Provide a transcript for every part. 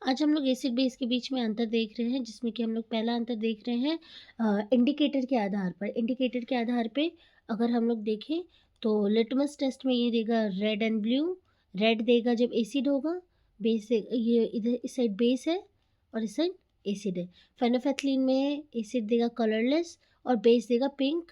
आज हम लोग एसिड बेस के बीच में अंतर देख रहे हैं, जिसमें कि हम लोग पहला अंतर देख रहे हैं इंडिकेटर के आधार पर। इंडिकेटर के आधार पे अगर हम लोग देखें तो लिटमस टेस्ट में ये देगा रेड एंड ब्लू। रेड देगा जब एसिड होगा, बेस ये इधर इस साइड बेस है और इस साइड एसिड है। फेनोल्फथलीन में एसिड देगा कलरलेस और बेस देगा पिंक।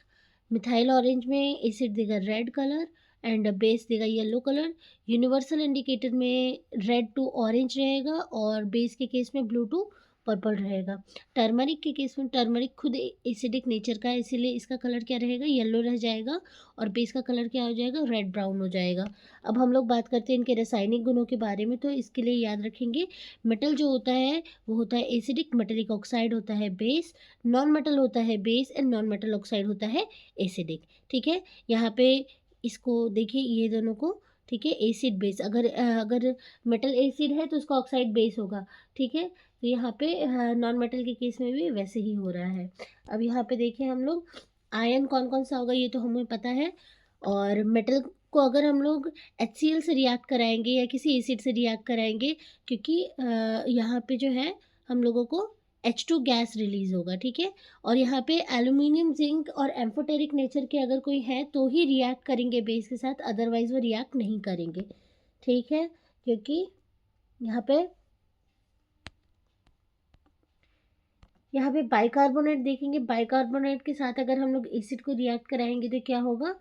मिथाइल ऑरेंज में एसिड देगा रेड कलर एंड बेस देगा येलो कलर। यूनिवर्सल इंडिकेटर में रेड टू ऑरेंज रहेगा और बेस के केस में ब्लू टू पर्पल रहेगा। टर्मरिक के केस में टर्मरिक खुद एसिडिक नेचर का है, इसीलिए इसका कलर क्या रहेगा, येलो रह जाएगा और बेस का कलर क्या हो जाएगा, रेड ब्राउन हो जाएगा। अब हम लोग बात करते हैं इनके रासायनिक गुणों के बारे में, तो इसके लिए याद रखेंगे मेटल जो होता है वो होता है एसिडिक, मेटेलिक ऑक्साइड होता है बेस, नॉन मेटल होता है base and non metal oxide होता है एसिडिक। ठीक है, यहाँ पे इसको देखिए ये दोनों को, ठीक है, एसिड बेस। अगर मेटल एसिड है तो उसका ऑक्साइड बेस होगा। ठीक है, तो यहाँ पे नॉन मेटल के केस में भी वैसे ही हो रहा है। अब यहाँ पे देखिए हम लोग आयन कौन कौन सा होगा ये तो हमें पता है। और मेटल को अगर हम लोग HCl से रिएक्ट कराएंगे या किसी एसिड से रिएक्ट कराएंगे, क्योंकि यहाँ पे जो है हम लोगों को H2 गैस रिलीज होगा। ठीक है, और यहाँ पे एल्यूमिनियम, जिंक और एम्फोटेरिक नेचर के अगर कोई है तो ही रिएक्ट करेंगे बेस के साथ, अदरवाइज वो रिएक्ट नहीं करेंगे। ठीक है, क्योंकि यहाँ पे बाइकार्बोनेट देखेंगे, बाइकार्बोनेट के साथ अगर हम लोग एसिड को रिएक्ट कराएंगे तो क्या होगा,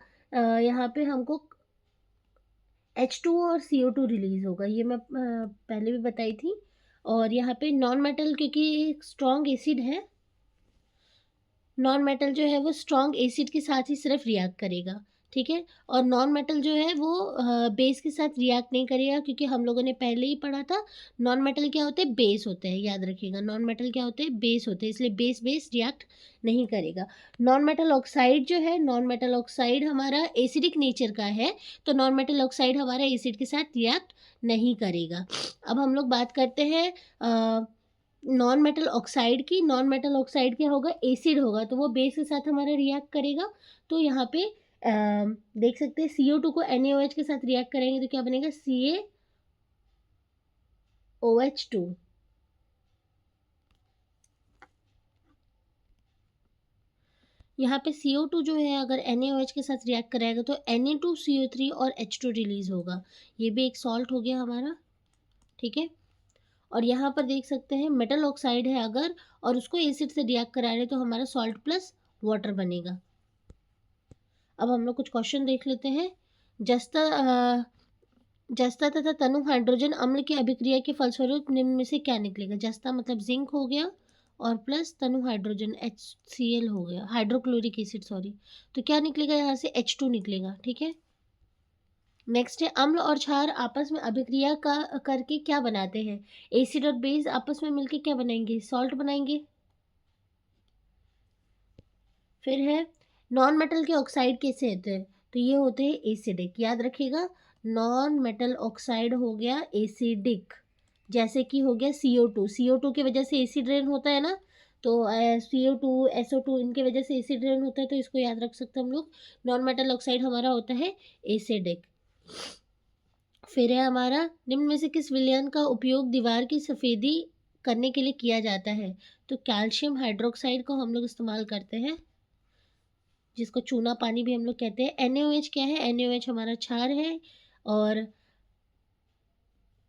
यहाँ पे हमको H2O और CO2 रिलीज होगा, ये मैं पहले भी बताई थी। और यहाँ पे नॉन मेटल, क्योंकि स्ट्रॉन्ग एसिड है, नॉन मेटल जो है वो स्ट्रॉन्ग एसिड के साथ ही सिर्फ रिएक्ट करेगा। ठीक है, और नॉन मेटल जो है वो बेस के साथ रिएक्ट नहीं करेगा, क्योंकि हम लोगों ने पहले ही पढ़ा था नॉन मेटल क्या होते हैं, बेस होते हैं। याद रखिएगा, नॉन मेटल क्या होते हैं, बेस होते हैं, इसलिए बेस बेस रिएक्ट नहीं करेगा। नॉन मेटल ऑक्साइड जो है, नॉन मेटल ऑक्साइड हमारा एसिडिक नेचर का है, तो नॉन मेटल ऑक्साइड हमारा एसिड के साथ रिएक्ट नहीं करेगा। अब हम लोग बात करते हैं नॉन मेटल ऑक्साइड की। नॉन मेटल ऑक्साइड क्या होगा, एसिड होगा, तो वो बेस के साथ हमारा रिएक्ट करेगा। तो यहाँ पे देख सकते हैं CO2 को NaOH के साथ रिएक्ट करेंगे तो क्या बनेगा, CaOH2। यहाँ पे CO2 जो है अगर NaOH के साथ रिएक्ट कराएगा तो Na2CO3 और H2 रिलीज होगा, ये भी एक सॉल्ट हो गया हमारा। ठीक है, और यहाँ पर देख सकते हैं मेटल ऑक्साइड है अगर, और उसको एसिड से रिएक्ट करा रहे तो हमारा सॉल्ट प्लस वाटर बनेगा। अब हम लोग कुछ क्वेश्चन देख लेते हैं। जस्ता जस्ता तथा तनु हाइड्रोजन अम्ल की अभिक्रिया के फलस्वरूप निम्न में से क्या निकलेगा। जस्ता मतलब जिंक हो गया और प्लस तनु हाइड्रोजन HCl हो गया, हाइड्रोक्लोरिक एसिड सॉरी, तो क्या निकलेगा यहाँ से H2 निकलेगा। ठीक है, नेक्स्ट है अम्ल और क्षार आपस में अभिक्रिया का करके क्या बनाते हैं। एसिड और बेस आपस में मिलके क्या बनाएंगे, सॉल्ट बनाएंगे। फिर है नॉन मेटल के ऑक्साइड कैसे होते हैं, तो ये होते हैं एसिडिक। याद रखिएगा, नॉन मेटल ऑक्साइड हो गया एसिडिक, जैसे कि हो गया CO2 की वजह से एसिड रेन होता है ना, तो CO2 SO2 इनके वजह से एसिड रेन होता है, तो इसको याद रख सकते हैं हम लोग। नॉन मेटल ऑक्साइड हमारा होता है एसिडिक। फिर है हमारा निम्न में से किस विलयन का उपयोग दीवार की सफ़ेदी करने के लिए किया जाता है, तो कैल्शियम हाइड्रोक्साइड को हम लोग इस्तेमाल करते हैं, जिसको चूना पानी भी हम लोग कहते हैं। NaOH क्या है, NaOH हमारा क्षार है। और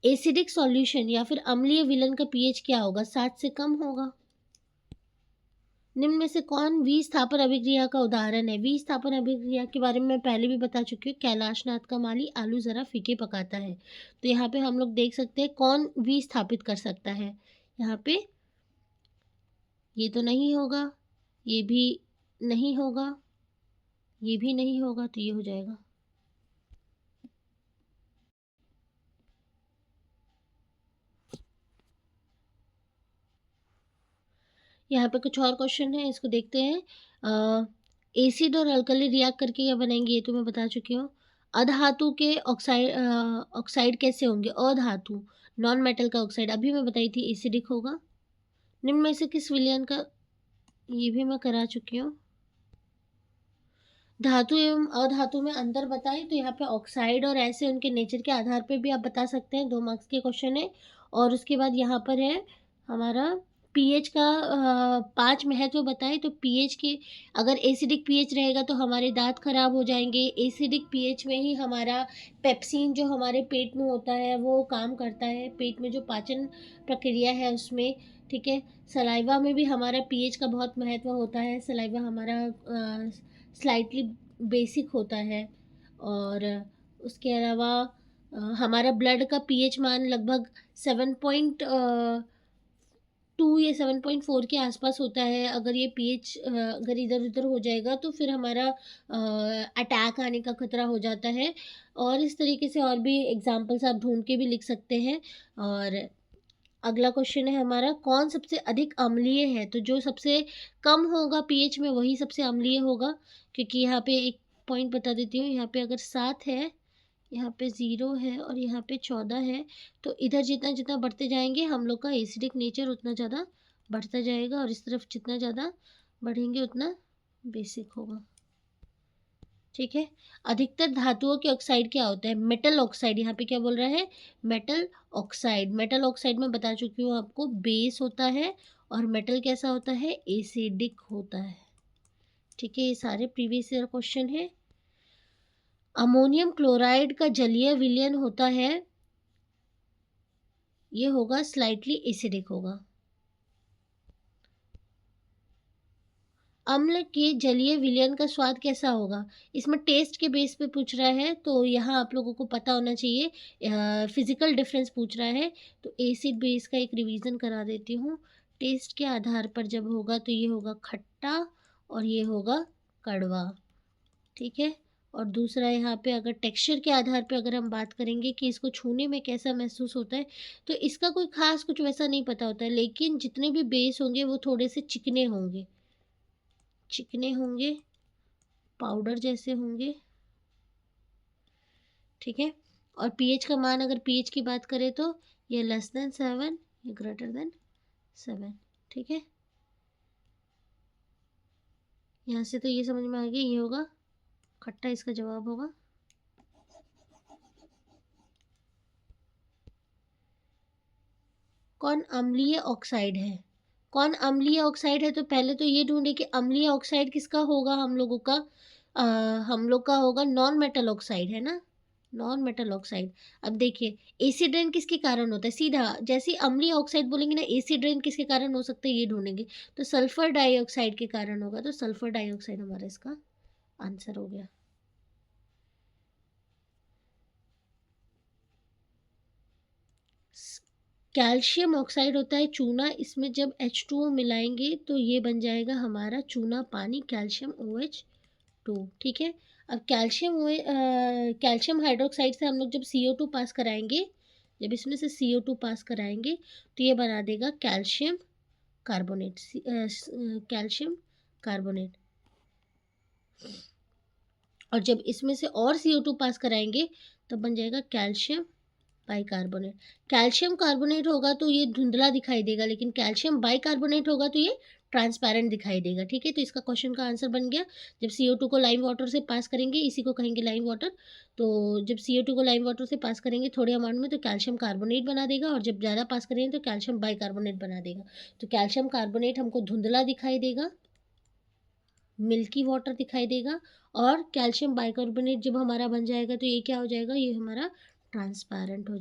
एसिडिक सॉल्यूशन या फिर अम्लीय विलयन का pH क्या होगा, 7 से कम होगा। निम्न में से कौन विस्थापन अभिक्रिया का उदाहरण है। विस्थापन अभिक्रिया के बारे में मैं पहले भी बता चुकी हूँ, कैलाशनाथ का माली आलू ज़रा फीके पकाता है, तो यहाँ पे हम लोग देख सकते हैं कौन विस्थापित कर सकता है। यहाँ पे ये तो नहीं होगा, ये भी नहीं होगा, ये भी नहीं होगा, तो ये हो जाएगा। यहाँ पे कुछ और क्वेश्चन है, इसको देखते हैं। एसिड और अल्कली रिएक्ट करके क्या बनाएंगे, ये तो मैं बता चुकी हूँ। अधातु के ऑक्साइड कैसे होंगे, अधातु नॉन मेटल का ऑक्साइड अभी मैं बताई थी एसिडिक होगा। निम्न में से किस विलयन का, ये भी मैं करा चुकी हूँ। धातु एवं अधातु में अंतर बताएं, तो यहाँ पे ऑक्साइड और ऐसे उनके नेचर के आधार पे भी आप बता सकते हैं, 2 मार्क्स के क्वेश्चन है। और उसके बाद यहाँ पर है हमारा पीएच का 5 महत्व बताएँ तो पीएच के अगर एसिडिक पीएच रहेगा तो हमारे दाँत खराब हो जाएँगे। एसिडिक पीएच में ही हमारा पेप्सिन जो हमारे पेट में होता है वो काम करता है, पेट में जो पाचन प्रक्रिया है उसमें, ठीक है। सलाइवा में भी हमारा पीएच का बहुत महत्व होता है। सलाइवा हमारा स्लाइटली बेसिक होता है और उसके अलावा हमारा ब्लड का पीएच मान लगभग 7.2 या 7.4 के आसपास होता है। अगर ये पीएच अगर इधर-उधर हो जाएगा तो फिर हमारा अटैक आने का खतरा हो जाता है। और इस तरीके से और भी एग्ज़ाम्पल्स आप ढूँढ के भी लिख सकते हैं। और अगला क्वेश्चन है हमारा, कौन सबसे अधिक अम्लीय है? तो जो सबसे कम होगा पीएच में वही सबसे अम्लीय होगा, क्योंकि यहाँ पे एक पॉइंट बता देती हूँ, यहाँ पे अगर 7 है, यहाँ पे 0 है और यहाँ पे 14 है, तो इधर जितना-जितना बढ़ते जाएँगे हम लोग का एसिडिक नेचर उतना ज़्यादा बढ़ता जाएगा और इस तरफ जितना ज़्यादा बढ़ेंगे उतना बेसिक होगा। ठीक है। अधिकतर धातुओं के ऑक्साइड क्या होता है? मेटल ऑक्साइड, यहाँ पे क्या बोल रहा है? Metal oxide. मेटल ऑक्साइड मैं बता चुकी हूँ आपको, बेस होता है और मेटल कैसा होता है? एसिडिक होता है। ठीक है, ये सारे प्रीवियस ईयर क्वेश्चन है। अमोनियम क्लोराइड का जलीय विलयन होता है, ये होगा स्लाइटली एसिडिक होगा। अम्ल के जलीय विलयन का स्वाद कैसा होगा? इसमें टेस्ट के बेस पे पूछ रहा है, तो यहाँ आप लोगों को पता होना चाहिए। फिज़िकल डिफरेंस पूछ रहा है, तो एसिड बेस का एक रिवीजन करा देती हूँ। टेस्ट के आधार पर जब होगा तो ये होगा खट्टा और ये होगा कड़वा, ठीक है। और दूसरा यहाँ पे अगर टेक्सचर के आधार पे अगर हम बात करेंगे कि इसको छूने में कैसा महसूस होता है, तो इसका कोई ख़ास कुछ वैसा नहीं पता होता है, लेकिन जितने भी बेस होंगे वो थोड़े से चिकने होंगे, पाउडर जैसे होंगे, ठीक है। और पीएच का मान, अगर पीएच की बात करें तो ये लेस देन 7 या ग्रेटर देन 7, ठीक है। यहाँ से तो ये समझ में आ गया, ये होगा खट्टा, इसका जवाब होगा। कौन अम्लीय ऑक्साइड है? कौन अम्लीय ऑक्साइड है? तो पहले तो ये ढूंढे कि अम्लीय ऑक्साइड किसका होगा। हम लोगों का हम लोग का होगा नॉन मेटल ऑक्साइड, है ना, नॉन मेटल ऑक्साइड। अब देखिए एसिड रेन किसके कारण होता है, सीधा जैसे ही अम्लीय ऑक्साइड बोलेंगे ना, एसिड रेन किसके कारण हो सकता है ये ढूंढेंगे, तो सल्फर डाइऑक्साइड के कारण होगा। तो सल्फर डाइऑक्साइड हमारा इसका आंसर हो गया। कैल्शियम ऑक्साइड होता है चूना, इसमें जब H2O मिलाएंगे तो ये बन जाएगा हमारा चूना पानी, कैल्शियम OH2, ठीक है। अब कैल्शियम हाइड्रोक्साइड से हम लोग जब CO2 पास कराएंगे, जब इसमें से CO2 पास कराएंगे तो ये बना देगा कैल्शियम कार्बोनेट, कैल्शियम कार्बोनेट। और जब इसमें से और CO2 पास कराएंगे तो बन जाएगा कैल्शियम बाइकार्बोनेट। कैल्शियम कार्बोनेट होगा तो ये धुंधला दिखाई देगा, लेकिन कैल्शियम बाइकार्बोनेट होगा तो ये ट्रांसपेरेंट दिखाई देगा, ठीक है। तो इसका क्वेश्चन का आंसर बन गया। जब CO2 को लाइम वाटर से पास करेंगे, इसी को कहेंगे लाइम वाटर, तो जब CO2 को लाइम वाटर से पास करेंगे थोड़े अमाउंट में तो कैल्शियम कार्बोनेट बना देगा, और जब ज़्यादा पास करेंगे तो कैल्शियम बाइकार्बोनेट बना देगा। तो कैल्शियम कार्बोनेट हमको धुंधला दिखाई देगा, मिल्की वाटर दिखाई देगा, और कैल्शियम बाइकार्बोनेट जब हमारा बन जाएगा तो ये क्या हो जाएगा, ये हमारा ट्रांसपेरेंट हो